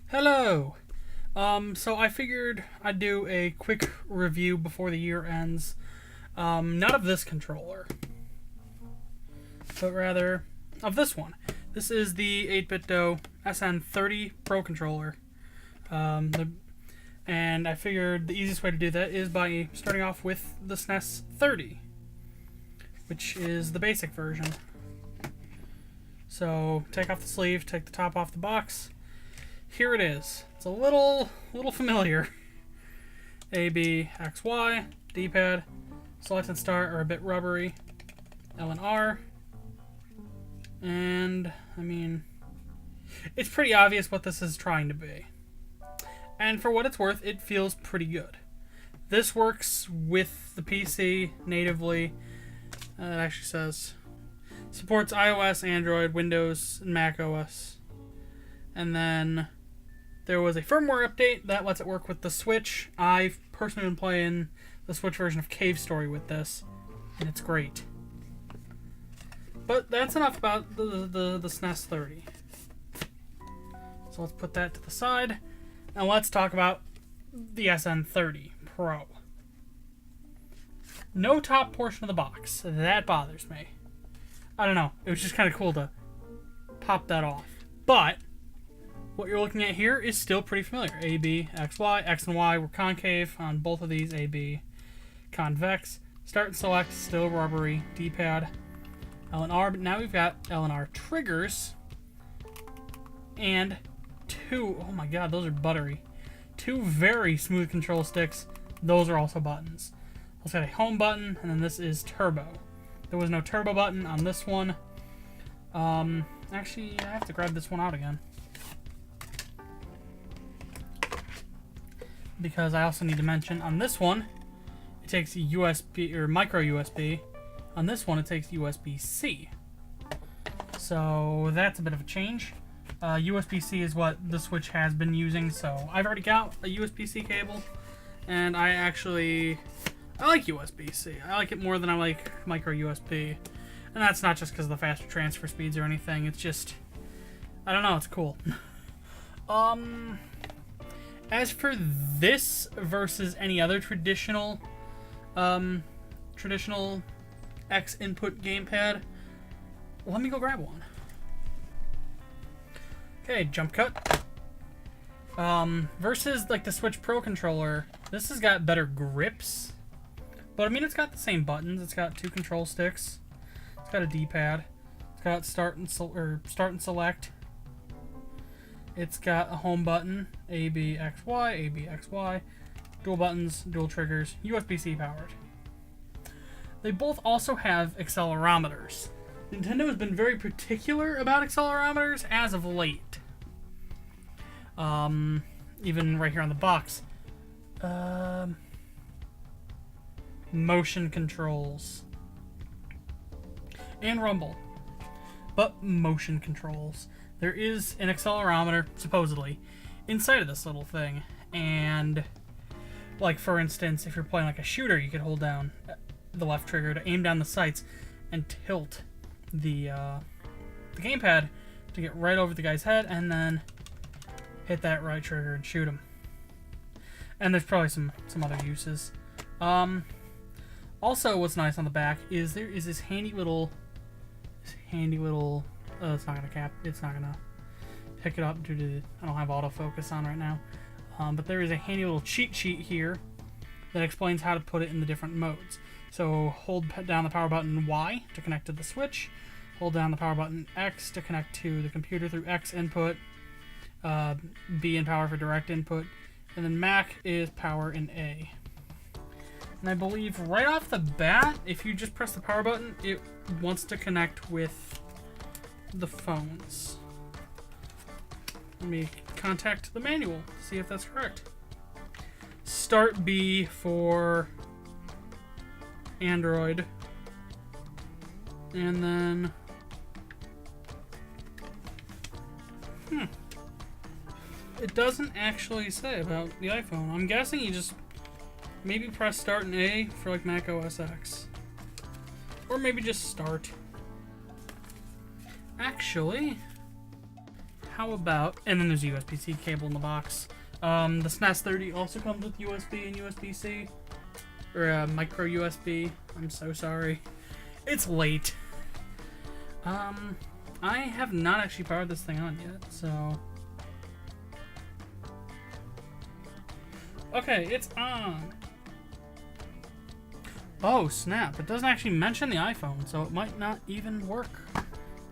Hello! So I figured I'd do a quick review before the year ends. Not of this controller, but rather of this one. This is the 8BitDo SN30 Pro controller. And I figured the easiest way to do that is by starting off with the SN30, which is the basic version. So take off the sleeve, take the top off the box. Here it is. It's a little familiar. A, B, X, Y, D-pad, select and start are a bit rubbery. L and R. And, I mean, it's pretty obvious what this is trying to be. And for what it's worth, it feels pretty good. This works with the PC natively. It actually says supports iOS, Android, Windows, and Mac OS. And then there was a firmware update that lets it work with the Switch. I've personally been playing the Switch version of Cave Story with this, and it's great. But that's enough about the SN30. So let's put that to the side, and let's talk about the SN30 Pro. No top portion of the box. That bothers me. I don't know. It was just kind of cool to pop that off. But what you're looking at here is still pretty familiar. A, B, X, Y. X and Y were concave on both of these. A, B, convex. Start and select, still rubbery. D-pad, L and R. But now we've got L and R triggers. And two, oh my god, those are buttery. Two very smooth control sticks. Those are also buttons. Let's got a home button, and then this is turbo. There was no turbo button on this one. Actually, I have to grab this one out again, because I also need to mention on this one it takes USB or micro USB. On this one it takes USB-C. So that's a bit of a change. USB-C is what the Switch has been using, so I've already got a USB-C cable, and I like USB-C. I like it more than I like micro USB. And that's not just because of the faster transfer speeds or anything. It's just, I don't know, it's cool. As for this versus any other traditional X input gamepad, let me go grab one. Okay, jump cut. Versus like the Switch Pro controller, this has got better grips. But I mean, it's got the same buttons. It's got two control sticks. It's got a D-pad. It's got start and select. It's got a home button, A, B, X, Y, A, B, X, Y. Dual buttons, dual triggers, USB-C powered. They both also have accelerometers. Nintendo has been very particular about accelerometers as of late. Even right here on the box. Motion controls. And rumble. But motion controls. There is an accelerometer, supposedly, inside of this little thing. And, like, for instance, if you're playing like a shooter, you could hold down the left trigger to aim down the sights and tilt the gamepad to get right over the guy's head, and then hit that right trigger and shoot him. And there's probably some other uses. Also, what's nice on the back is there is this handy little it's not gonna pick it up due to I don't have autofocus on right now. But there is a handy little cheat sheet here that explains how to put it in the different modes. So hold down the power button Y to connect to the Switch. Hold down the power button X to connect to the computer through X input. B in power for direct input. And then Mac is power in A. And I believe right off the bat, if you just press the power button, it wants to connect with the phones. Let me contact the manual to see if that's correct. Start B for Android. And then it doesn't actually say about the iPhone. I'm guessing you just maybe press start and A for like Mac OS X. Or maybe just start. Actually, how about... And then there's a USB-C cable in the box. The SN30 also comes with USB and USB-C. Or micro USB. I'm so sorry. It's late. I have not actually powered this thing on yet, so... Okay, it's on. Oh, snap. It doesn't actually mention the iPhone, so it might not even work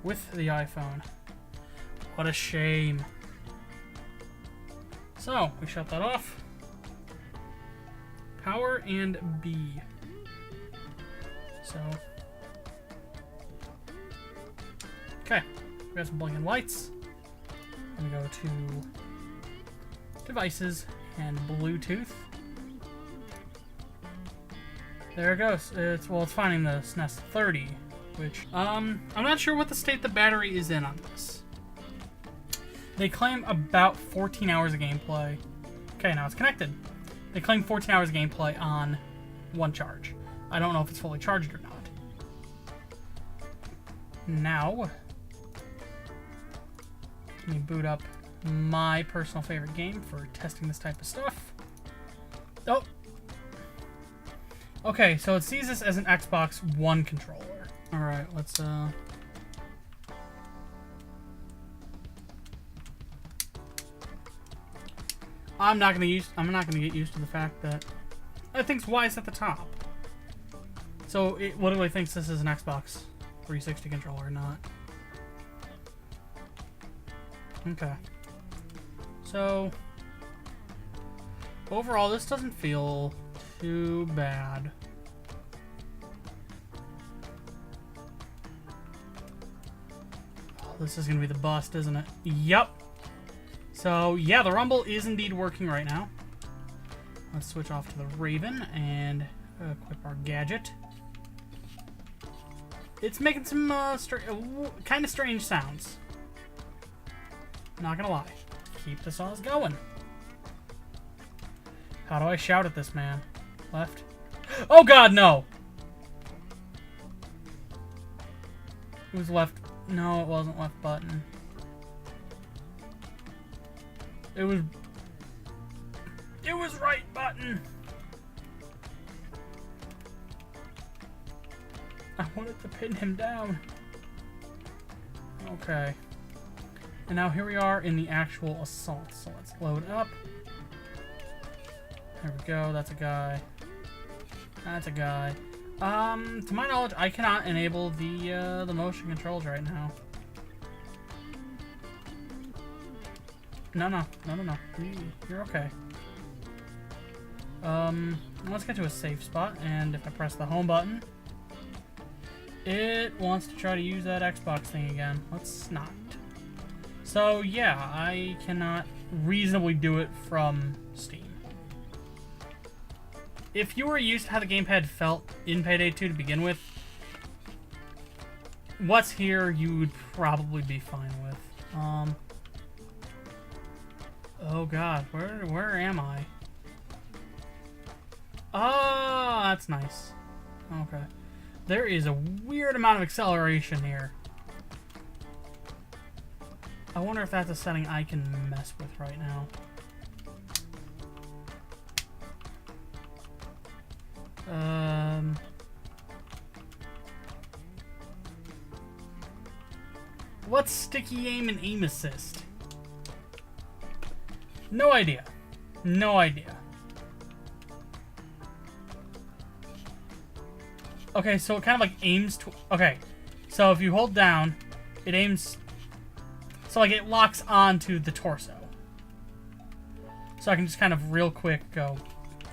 with the iPhone. What a shame. So, we shut that off. Power and B. So... Okay, we got some blinking lights. I'm gonna go to devices and Bluetooth. There it goes. It's finding the SN30, which I'm not sure what the state the battery is in on this. They claim about 14 hours of gameplay. Okay, now it's connected. They claim 14 hours of gameplay on one charge. I don't know if it's fully charged or not. Now, let me boot up my personal favorite game for testing this type of stuff. Oh. Okay, so it sees this as an Xbox One controller. Alright, let's I'm not gonna get used to the fact that it thinks Y is at the top. So it literally thinks this is an Xbox 360 controller, not. Okay. So overall, this doesn't feel too bad. Oh, this is gonna be the bust, isn't it? Yep. So yeah, the rumble is indeed working right now. Let's switch off to the Raven and equip our gadget. It's making some kind of strange sounds. Not gonna lie. Keep the saws going. How do I shout at this man? Left? Oh god, no! It was left. No, it wasn't left button. It was right button. I wanted to pin him down. Okay. And now here we are in the actual assault. So let's load up. There we go. That's a guy. That's a guy. To my knowledge, I cannot enable the motion controls right now. No. You're okay. Let's get to a safe spot, and if I press the home button, it wants to try to use that Xbox thing again. Let's not. So yeah, I cannot reasonably do it from Steam. If you were used to how the gamepad felt in Payday 2 to begin with, what's here you would probably be fine with. Oh god, where am I? Oh, that's nice. Okay. There is a weird amount of acceleration here. I wonder if that's a setting I can mess with right now. What's sticky aim and aim assist? No idea. No idea. Okay, so it kind of like aims to... Okay, so if you hold down, it aims... So like it locks onto the torso. So I can just kind of real quick go...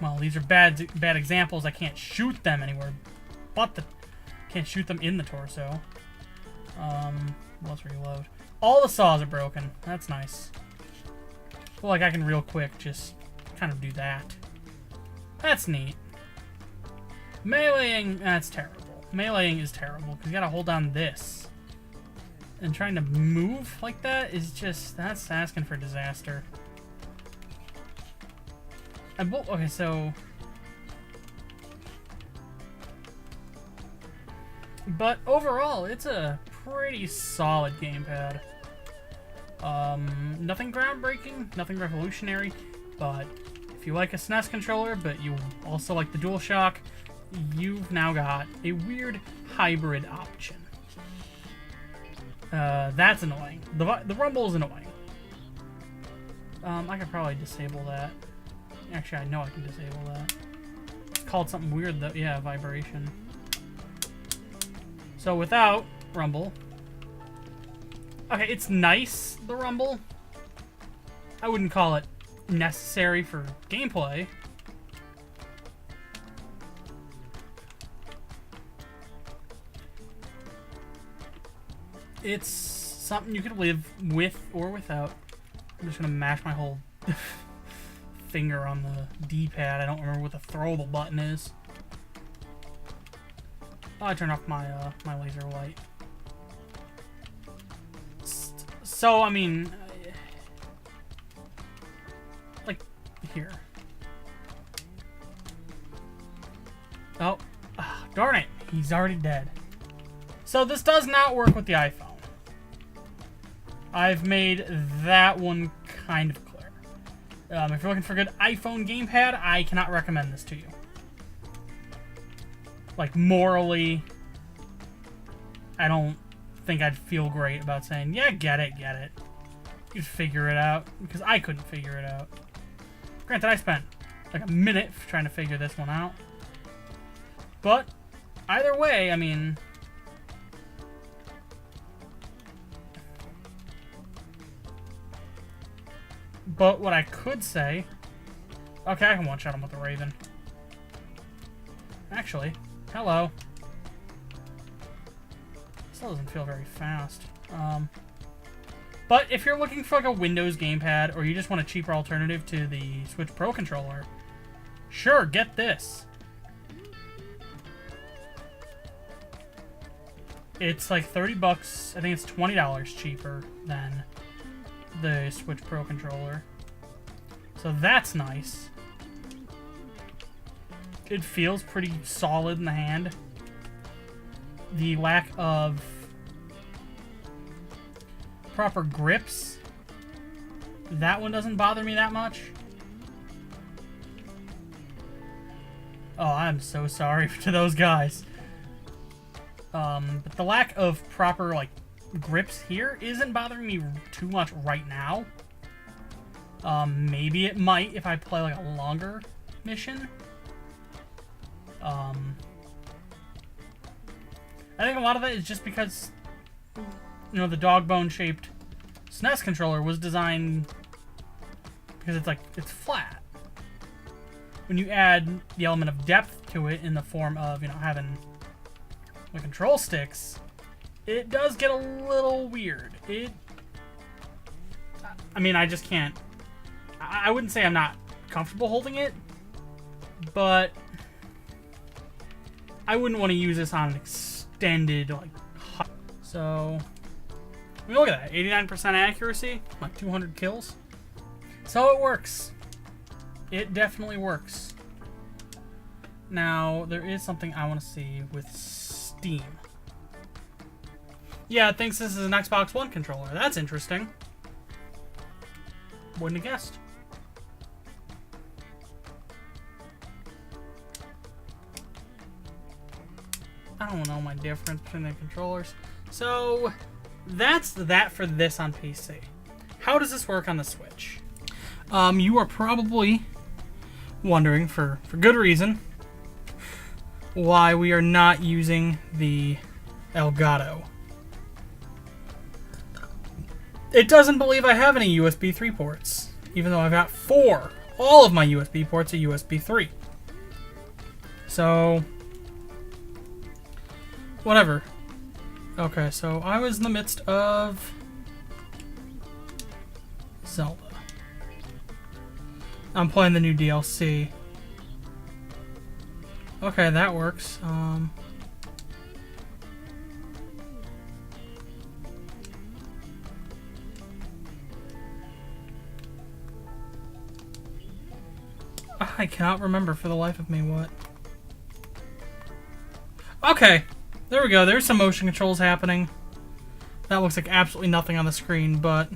Well, these are bad examples. I can't shoot them anywhere, but can't shoot them in the torso. Let's reload. All the saws are broken. That's nice. I feel like I can real quick just kind of do that. That's neat. Meleeing, that's terrible. Meleeing is terrible because you gotta hold down this. And trying to move like that is just, that's asking for disaster. Okay, so... But overall, it's a pretty solid gamepad. Nothing groundbreaking, nothing revolutionary, but if you like a SNES controller, but you also like the DualShock, you've now got a weird hybrid option. That's annoying. The rumble is annoying. I could probably disable that. Actually, I know I can disable that. It's called something weird though. Yeah, vibration. So without rumble. Okay, it's nice, the rumble. I wouldn't call it necessary for gameplay. It's something you could live with or without. I'm just gonna mash my whole finger on the D-pad. I don't remember what the throwable button is. Oh, I turned off my my laser light. So I mean, like here. Oh, darn it! He's already dead. So this does not work with the iPhone. I've made that one kind of clear. If you're looking for a good iPhone gamepad, I cannot recommend this to you. Like, morally, I don't think I'd feel great about saying, yeah, get it. You'd figure it out, because I couldn't figure it out. Granted, I spent like a minute trying to figure this one out. But, either way, I mean... But what I could say... Okay, I can one-shot him with the Raven. Actually, hello. Still doesn't feel very fast. But if you're looking for like a Windows gamepad, or you just want a cheaper alternative to the Switch Pro controller, sure, get this. It's like 30 bucks. I think it's $20 cheaper than the Switch Pro controller. So that's nice. It feels pretty solid in the hand. The lack of proper grips, that one doesn't bother me that much. Oh, I'm so sorry to those guys. But the lack of proper, like, grips here isn't bothering me too much right now. Maybe it might if I play, like, a longer mission. I think a lot of that is just because, you know, the dog bone shaped SNES controller was designed because it's flat. When you add the element of depth to it in the form of, you know, having the control sticks, it does get a little weird. I mean, I just can't. I wouldn't say I'm not comfortable holding it, but I wouldn't want to use this on an extended, like, so, I mean, look at that, 89% accuracy, like 200 kills. So it works. It definitely works. Now, there is something I want to see with Steam. Yeah, it thinks this is an Xbox One controller. That's interesting. Wouldn't have guessed. I don't know my difference between the controllers. So, that's that for this on PC. How does this work on the Switch? You are probably wondering, for good reason, why we are not using the Elgato. It doesn't believe I have any USB 3 ports, even though I've got 4. All of my USB ports are USB 3. So, whatever. Okay, so I was in the midst of Zelda. I'm playing the new DLC. Okay, that works. I cannot remember for the life of me what. Okay, there we go. There's some motion controls happening. That looks like absolutely nothing on the screen, but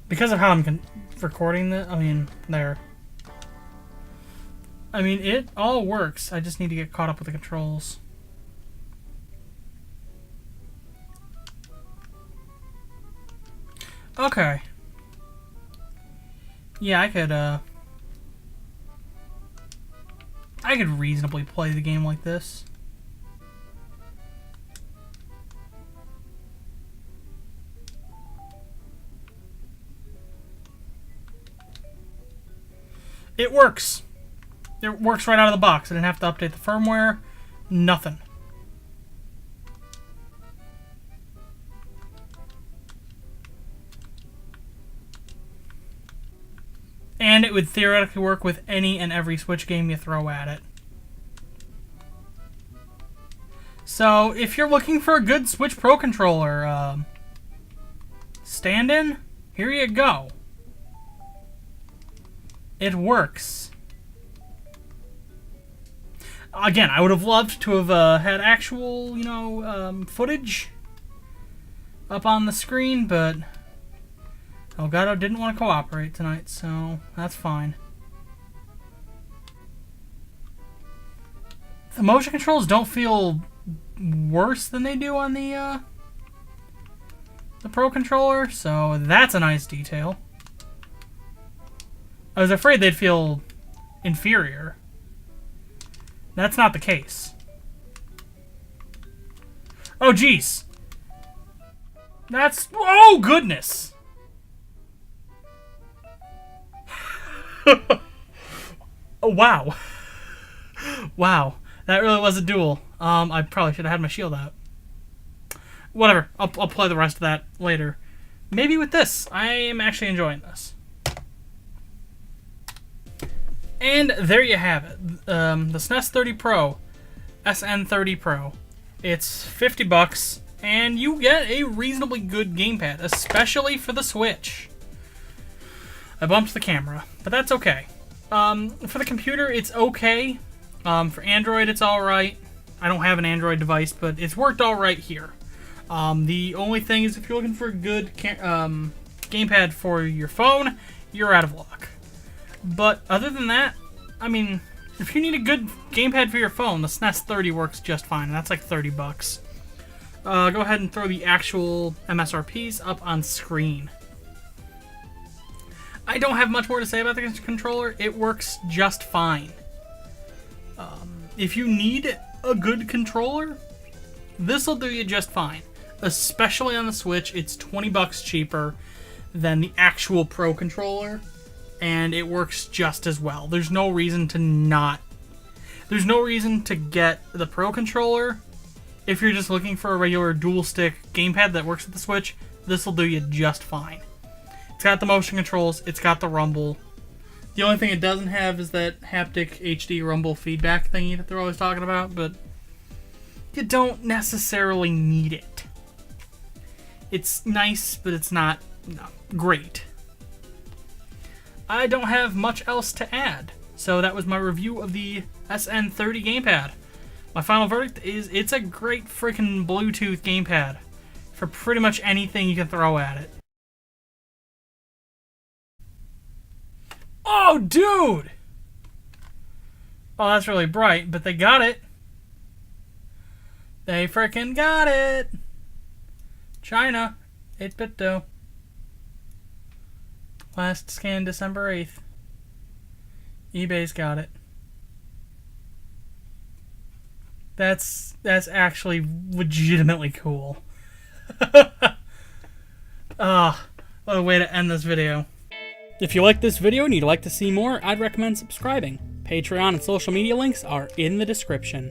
Because of how I'm recording this, I mean, there. I mean, it all works. I just need to get caught up with the controls. Okay. Yeah, I could reasonably play the game like this. It works. It works right out of the box. I didn't have to update the firmware. Nothing. And it would theoretically work with any and every Switch game you throw at it. So, if you're looking for a good Switch Pro controller stand-in, here you go. It works. Again, I would have loved to have had actual, footage up on the screen, but Elgato didn't want to cooperate tonight, so that's fine. The motion controls don't feel worse than they do on the Pro controller, so that's a nice detail. I was afraid they'd feel inferior. That's not the case. Oh, jeez. That's... Oh, goodness. Oh, wow. Wow. That really was a duel. I probably should have had my shield out. Whatever. I'll play the rest of that later. Maybe with this. I am actually enjoying this. And there you have it. The SN30 Pro. SN30 Pro. It's $50, and you get a reasonably good gamepad, especially for the Switch. I bumped the camera, but that's okay. For the computer, it's okay. For Android, it's alright. I don't have an Android device, but it's worked alright here. The only thing is if you're looking for a good gamepad for your phone, you're out of luck. But other than that, I mean, if you need a good gamepad for your phone, the SN30 works just fine. That's like $30. Go ahead and throw the actual MSRPs up on screen. I don't have much more to say about the controller. It works just fine. If you need a good controller, this will do you just fine. Especially on the Switch, it's $20 cheaper than the actual Pro controller, and it works just as well. There's no reason to not. There's no reason to get the Pro controller if you're just looking for a regular dual stick gamepad that works with the Switch. This will do you just fine. It's got the motion controls, it's got the rumble. The only thing it doesn't have is that haptic HD rumble feedback thingy that they're always talking about, but you don't necessarily need it. It's nice, but it's not great. I don't have much else to add, so that was my review of the SN30 gamepad. My final verdict is it's a great freaking Bluetooth gamepad for pretty much anything you can throw at it. Oh, dude! Oh, that's really bright, but they got it. They frickin' got it! China, 8-bit though. Last scan December 8th. eBay's got it. That's actually legitimately cool. What a way to end this video. If you like this video and you'd like to see more, I'd recommend subscribing. Patreon and social media links are in the description.